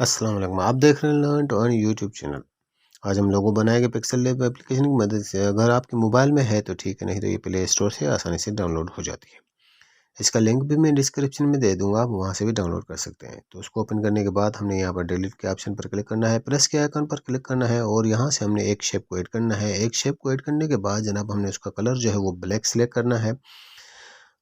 अस्सलाम वालेकुम। आप देख रहे हैं लर्न ऑन यूट्यूब चैनल। आज हम लोगों बनाएंगे पिक्सल लैब एप्लीकेशन की मदद से। अगर आपके मोबाइल में है तो ठीक है, नहीं तो ये प्ले स्टोर से आसानी से डाउनलोड हो जाती है। इसका लिंक भी मैं डिस्क्रिप्शन में दे दूंगा, आप वहां से भी डाउनलोड कर सकते हैं। तो उसको ओपन करने के बाद हमने यहाँ पर डिलीट के ऑप्शन पर क्लिक करना है, प्लस के आइकन पर क्लिक करना है और यहाँ से हमने एक शेप को ऐड करना है। एक शेप को ऐड करने के बाद जनाब हमने उसका कलर जो है वो ब्लैक सेलेक्ट करना है।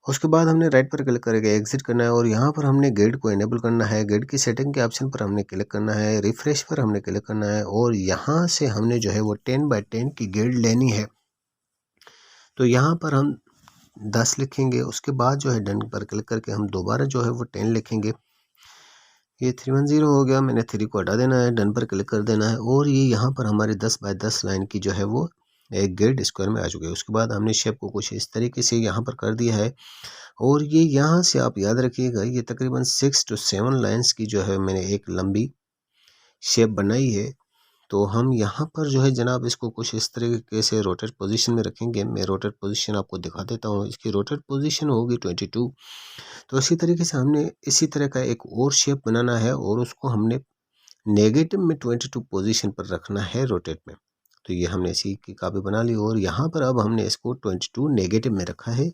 उसके बाद हमने राइट पर क्लिक करके एग्जिट करना है और यहाँ पर हमने गेड को इनेबल करना है। गेड की सेटिंग के ऑप्शन पर हमने क्लिक करना है, रिफ्रेश पर हमने क्लिक करना है और यहाँ से हमने जो है वो 10x10 की गेड लेनी है। तो यहाँ पर हम 10 लिखेंगे, उसके बाद जो है डन पर क्लिक करके हम दोबारा जो है वो 10 लिखेंगे। ये 310 हो गया, मैंने 3 को हटा देना है, डन पर क्लिक कर देना है और ये यहाँ पर हमारे 10x10 लाइन की जो है वो एक गेड स्क्वायर में आ चुकी है। उसके बाद हमने शेप को कुछ इस तरीके से यहाँ पर कर दिया है और ये यहाँ से आप याद रखिएगा, ये तकरीबन 6 to 7 लाइंस की जो है मैंने एक लंबी शेप बनाई है। तो हम यहाँ पर जो है जनाब इसको कुछ इस तरीके से रोटेट पोजीशन में रखेंगे। मैं रोटेट पोजीशन आपको दिखा देता हूँ। इसकी रोटेट पोजीशन होगी 22। तो इसी तरीके से हमने इसी तरह का एक और शेप बनाना है और उसको हमने नेगेटिव में 22 पोजीशन पर रखना है रोटेट में। तो ये हमने इसी की कॉपी बना ली और यहाँ पर अब हमने इसको 22 नेगेटिव में रखा है।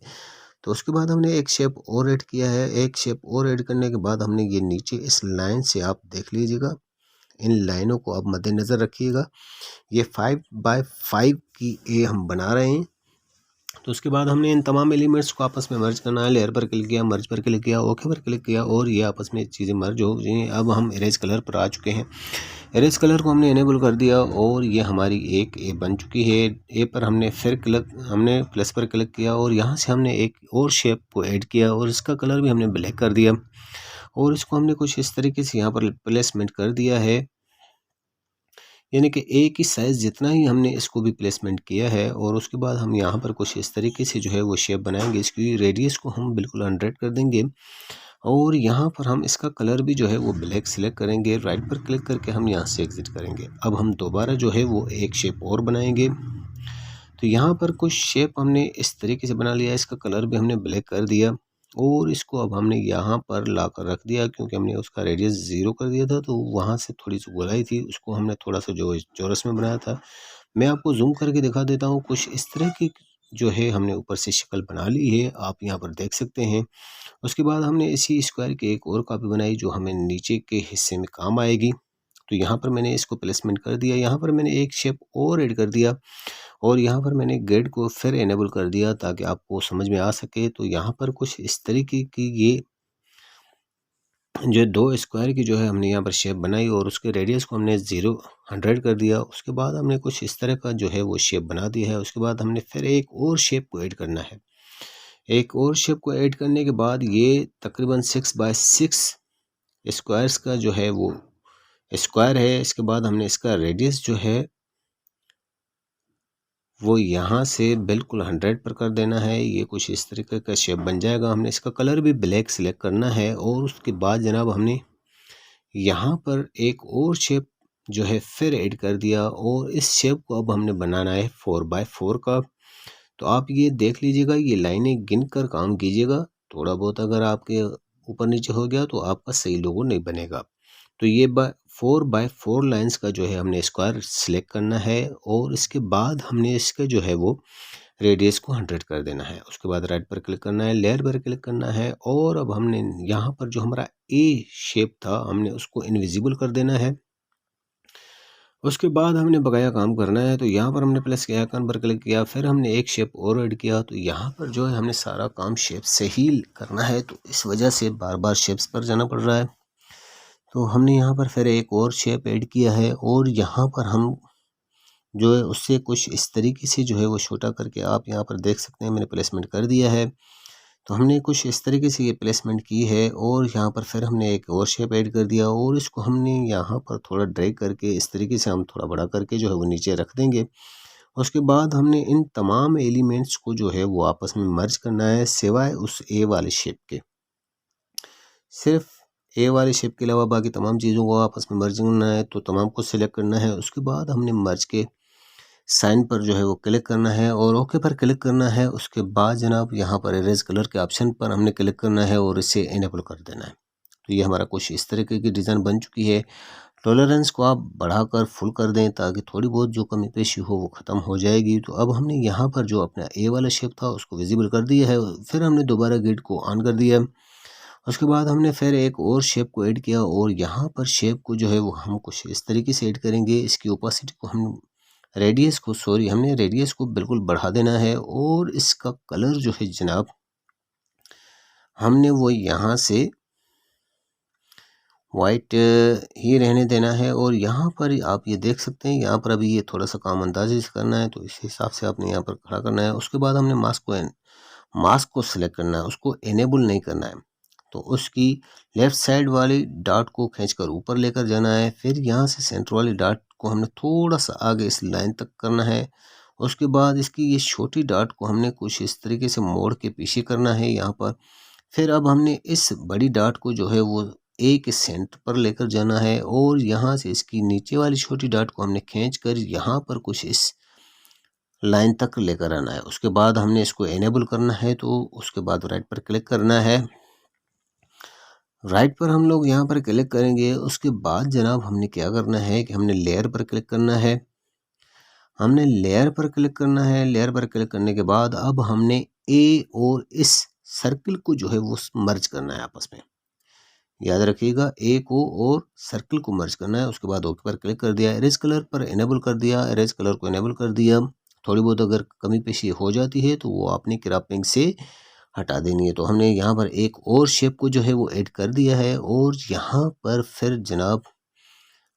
तो उसके बाद हमने एक शेप और ऐड किया है। एक शेप और ऐड करने के बाद हमने ये नीचे इस लाइन से आप देख लीजिएगा, इन लाइनों को आप मद्देनज़र रखिएगा। ये 5x5 की ए हम बना रहे हैं। तो उसके बाद हमने इन तमाम एलिमेंट्स को आपस में मर्ज करना है। लेयर पर क्लिक किया, मर्ज पर क्लिक किया, ओके पर क्लिक किया और ये आपस में चीज़ें मर्ज हो गई। अब हम इरेज कलर पर आ चुके हैं। इरेज कलर को हमने इनेबल कर दिया और ये हमारी एक ए बन चुकी है। ए पर हमने फिर हमने प्लस पर क्लिक किया और यहाँ से हमने एक और शेप को ऐड किया और इसका कलर भी हमने ब्लैक कर दिया और इसको हमने कुछ इस तरीके से यहाँ पर प्लेसमेंट कर दिया है। यानी कि ए की साइज़ जितना ही हमने इसको भी प्लेसमेंट किया है और उसके बाद हम यहाँ पर कुछ इस तरीके से जो है वो शेप बनाएंगे। इसकी रेडियस को हम बिल्कुल 100 कर देंगे और यहाँ पर हम इसका कलर भी जो है वो ब्लैक सिलेक्ट करेंगे। राइट पर क्लिक करके हम यहाँ से एग्जिट करेंगे। अब हम दोबारा जो है वो एक शेप और बनाएंगे। तो यहाँ पर कुछ शेप हमने इस तरीके से बना लिया, इसका कलर भी हमने ब्लैक कर दिया और इसको अब हमने यहाँ पर ला कर रख दिया क्योंकि हमने उसका रेडियस 0 कर दिया था। तो वहाँ से थोड़ी सी गोलाई थी, उसको हमने थोड़ा सा जो चौरस में बनाया था। मैं आपको जूम करके दिखा देता हूँ। कुछ इस तरह की जो है हमने ऊपर से शक्ल बना ली है, आप यहाँ पर देख सकते हैं। उसके बाद हमने इसी स्क्वायर की एक और कॉपी बनाई जो हमें नीचे के हिस्से में काम आएगी। तो यहाँ पर मैंने इसको प्लेसमेंट कर दिया। यहाँ पर मैंने एक शेप और ऐड कर दिया और यहाँ पर मैंने गेड को फिर इनेबल कर दिया ताकि आपको समझ में आ सके। तो यहाँ पर कुछ इस तरीके की ये जो 2 स्क्वायर की जो है हमने यहाँ पर शेप बनाई और उसके रेडियस को हमने 100 कर दिया। उसके बाद हमने कुछ इस तरह का जो है वो शेप बना दिया है। उसके बाद हमने फिर एक और शेप को ऐड करना है। एक और शेप को ऐड करने के बाद ये तकरीबन 6x6 स्क्वायर्स का जो है वो स्क्वायर है। इसके बाद हमने इसका रेडियस जो है वो यहाँ से बिल्कुल 100 पर कर देना है। ये कुछ इस तरीके का शेप बन जाएगा। हमने इसका कलर भी ब्लैक सिलेक्ट करना है और उसके बाद जनाब हमने यहाँ पर एक और शेप जो है फिर ऐड कर दिया और इस शेप को अब हमने बनाना है 4x4 का। तो आप ये देख लीजिएगा, ये लाइनें गिन कर काम कीजिएगा। थोड़ा बहुत अगर आपके ऊपर नीचे हो गया तो आपका सही लोगो नहीं बनेगा। तो ये 4x4 लाइंस का जो है हमने स्क्वायर सिलेक्ट करना है और इसके बाद हमने इसका जो है वो रेडियस को 100 कर देना है। उसके बाद राइट पर क्लिक करना है, लेयर पर क्लिक करना है और अब हमने यहाँ पर जो हमारा ए शेप था हमने उसको इनविजिबल कर देना है। उसके बाद हमने बकाया काम करना है। तो यहाँ पर हमने प्लस के आइकन पर क्लिक किया, फिर हमने एक शेप और ऐड किया। तो यहाँ पर जो है हमने सारा काम शेप से ही करना है, तो इस वजह से बार बार शेप्स पर जाना पड़ रहा है। तो हमने यहाँ पर फिर एक और शेप ऐड किया है और यहाँ पर हम जो है उससे कुछ इस तरीके से जो है वो छोटा करके आप यहाँ पर देख सकते हैं मैंने प्लेसमेंट कर दिया है। तो हमने कुछ इस तरीके से ये प्लेसमेंट की है और यहाँ पर फिर हमने एक और शेप ऐड कर दिया और इसको हमने यहाँ पर थोड़ा ड्रैग करके इस तरीके से हम थोड़ा बड़ा करके जो है वो नीचे रख देंगे। उसके बाद हमने इन तमाम एलिमेंट्स को जो है वो आपस में मर्ज करना है सिवाय उस ए वाले शेप के। सिर्फ ए वाले शेप के अलावा बाकी तमाम चीज़ों को आपस में मर्ज करना है। तो तमाम को सिलेक्ट करना है। उसके बाद हमने मर्ज के साइन पर जो है वो क्लिक करना है और ओके पर क्लिक करना है। उसके बाद जनाब यहाँ पर इरेज कलर के ऑप्शन पर हमने क्लिक करना है और इसे इनेबल कर देना है। तो ये हमारा कुछ इस तरीके की डिज़ाइन बन चुकी है। टॉलरेंस को आप बढ़ाकर फुल कर दें ताकि थोड़ी बहुत जो कमी पेशी हो वो ख़त्म हो जाएगी। तो अब हमने यहाँ पर जो अपना ए वाला शेप था उसको विजिबल कर दिया है, फिर हमने दोबारा ग्रिड को ऑन कर दिया। उसके बाद हमने फिर एक और शेप को ऐड किया और यहाँ पर शेप को जो है वो हम कुछ इस तरीके से ऐड करेंगे। इसकी ओपासिटी को हमने रेडियस को बिल्कुल बढ़ा देना है और इसका कलर जो है जनाब हमने वो यहाँ से वाइट ही रहने देना है। और यहाँ पर आप ये देख सकते हैं, यहाँ पर अभी ये थोड़ा सा काम अंदाजे से करना है, तो इस हिसाब से आपने यहाँ पर खड़ा करना है। उसके बाद हमने मास्क को सिलेक्ट करना है, उसको इनेबल नहीं करना है। तो उसकी लेफ़्ट साइड वाली डॉट को खींचकर ऊपर लेकर जाना है, फिर यहाँ से सेंटर वाली डॉट को हमने थोड़ा सा आगे इस लाइन तक करना है। उसके बाद इसकी ये छोटी डॉट को हमने कुछ इस तरीके से मोड़ के पीछे करना है यहाँ पर। फिर अब हमने इस बड़ी डॉट को जो है वो ए के सेंटर पर लेकर जाना है और यहाँ से इसकी नीचे वाली छोटी डॉट को हमने खींचकर यहाँ पर कुछ इस लाइन तक लेकर आना है। उसके बाद हमने इसको इनेबल करना है, तो उसके बाद राइट पर क्लिक करना है। राइट पर हम लोग यहाँ पर क्लिक करेंगे। उसके बाद जनाब हमने क्या करना है कि हमने लेयर पर क्लिक करना है। लेयर पर क्लिक करने के बाद अब हमने ए और इस सर्किल को जो है वो मर्ज करना है आपस में। याद रखिएगा, ए को और सर्किल को मर्ज करना है। उसके बाद ओके पर क्लिक कर दिया, इरेज कलर पर इनेबल कर दिया, इरेज कलर को इनेबल कर दिया। थोड़ी बहुत अगर कमी पेशी हो जाती है तो वो आपने क्रॉपिंग से हटा देनी है। तो हमने यहाँ पर एक और शेप को जो है वो ऐड कर दिया है और यहाँ पर फिर जनाब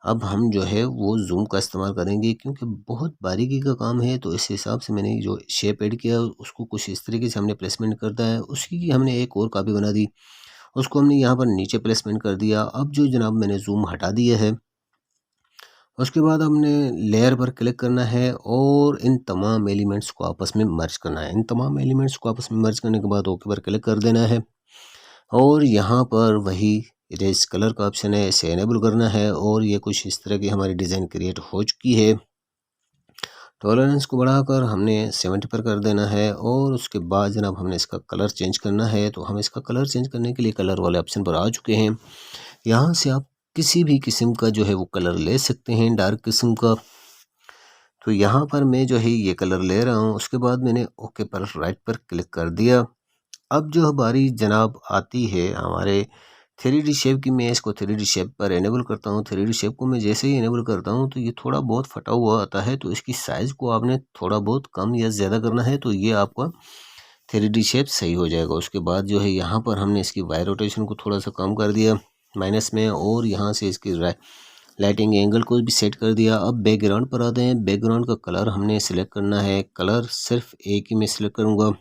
अब हम जो है वो जूम का इस्तेमाल करेंगे क्योंकि बहुत बारीकी का काम है। तो इस हिसाब से मैंने जो शेप ऐड किया उसको कुछ इस तरीके से हमने प्लेसमेंट करता है। उसकी हमने एक और कॉपी बना दी, उसको हमने यहाँ पर नीचे प्लेसमेंट कर दिया। अब जो जनाब मैंने जूम हटा दिया है, उसके बाद हमने लेयर पर क्लिक करना है और इन तमाम एलिमेंट्स को आपस में मर्ज करना है। इन तमाम एलिमेंट्स को आपस में मर्ज करने के बाद ओके पर क्लिक कर देना है और यहाँ पर वही इरेज कलर का ऑप्शन है, इसे इनेबल करना है। और ये कुछ इस तरह की हमारी डिज़ाइन क्रिएट हो चुकी है। टॉलरेंस को बढ़ाकर हमने 70 पर कर देना है और उसके बाद जनाब हमने इसका कलर चेंज करना है। तो हम इसका कलर चेंज करने के लिए कलर वाले ऑप्शन पर आ चुके हैं। यहाँ से आप किसी भी किस्म का जो है वो कलर ले सकते हैं, डार्क किस्म का। तो यहाँ पर मैं जो है ये कलर ले रहा हूँ। उसके बाद मैंने ओके पर राइट पर क्लिक कर दिया। अब जो हमारी जनाब आती है हमारे 3D शेप की, मैं इसको 3D शेप पर इनेबल करता हूँ। 3D शेप को मैं जैसे ही इनेबल करता हूँ तो ये थोड़ा बहुत फटा हुआ आता है, तो इसकी साइज़ को आपने थोड़ा बहुत कम या ज़्यादा करना है, तो ये आपका 3D शेप सही हो जाएगा। उसके बाद जो है यहाँ पर हमने इसकी वाई रोटेशन को थोड़ा सा कम कर दिया माइनस में और यहाँ से इसकी लाइटिंग एंगल को भी सेट कर दिया। अब बैकग्राउंड पर आते हैं। बैकग्राउंड का कलर हमने सिलेक्ट करना है। कलर सिर्फ एक ही मैं सिलेक्ट करूँगा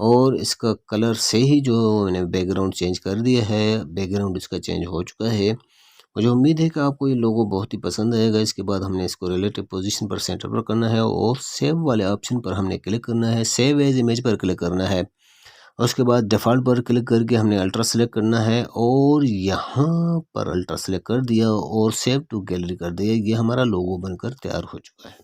और इसका कलर से ही जो मैंने बैकग्राउंड चेंज कर दिया है, बैकग्राउंड इसका चेंज हो चुका है। मुझे उम्मीद है कि आपको ये लोगो बहुत ही पसंद आएगा। इसके बाद हमने इसको रिलेटिव पोजीशन पर सेंटर पर करना है और सेव वाले ऑप्शन पर हमने क्लिक करना है। सेव एज इमेज पर क्लिक करना है। उसके बाद डिफ़ॉल्ट पर क्लिक करके हमने अल्ट्रा सेलेक्ट करना है और यहाँ पर अल्ट्रा सेलेक्ट कर दिया और सेव टू गैलरी कर दिया। ये हमारा लोगो बनकर तैयार हो चुका है।